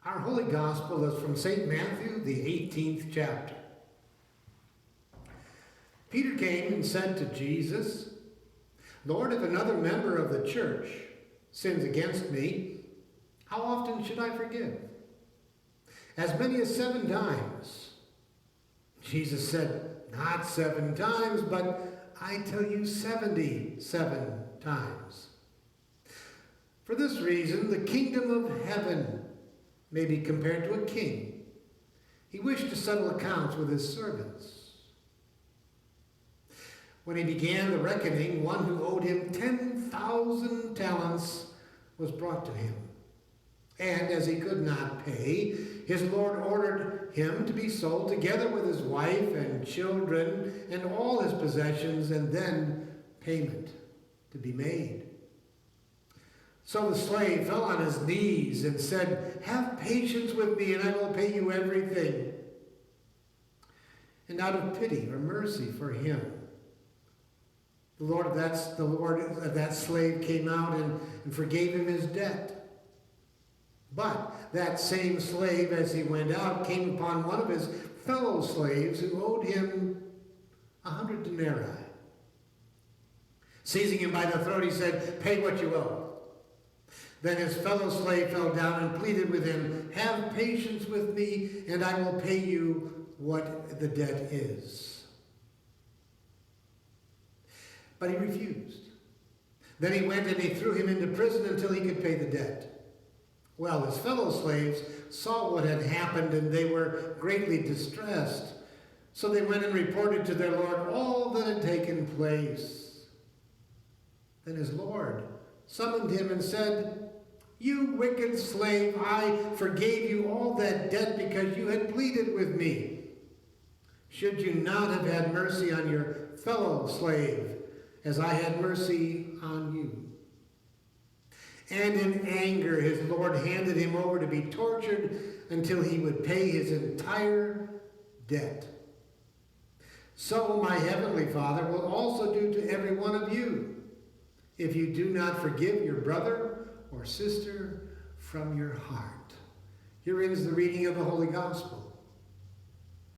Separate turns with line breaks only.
Our Holy Gospel is from St. Matthew, the 18th chapter. Peter came and said to Jesus, "Lord, if another member of the church sins against me, how often should I forgive? As many as 7 times. Jesus said, "Not 7 times, but I tell you 77 times. For this reason, the kingdom of heaven may be compared to a king. He wished to settle accounts with his servants. When he began the reckoning, one who owed him 10,000 talents was brought to him. And as he could not pay, his Lord ordered him to be sold together with his wife and children and all his possessions, and then payment to be made. So the slave fell on his knees and said, 'Have patience with me, and I will pay you everything.' And out of pity or mercy for him, the Lord of that slave came out and forgave him his debt. But that same slave, as he went out, came upon one of his fellow slaves who owed him 100 denarii. Seizing him by the throat, he said, 'Pay what you owe.' Then his fellow slave fell down and pleaded with him, 'Have patience with me, and I will pay you what the debt is.' But he refused. Then he went and he threw him into prison until he could pay the debt. Well, his fellow slaves saw what had happened, and they were greatly distressed. So they went and reported to their Lord all that had taken place. Then his Lord summoned him and said, 'You wicked slave, I forgave you all that debt because you had pleaded with me. Should you not have had mercy on your fellow slave, as I had mercy on you?' And in anger, his Lord handed him over to be tortured until he would pay his entire debt. So my heavenly Father will also do to every one of you, if you do not forgive your brother or sister from your heart." Here ends the reading of the Holy Gospel.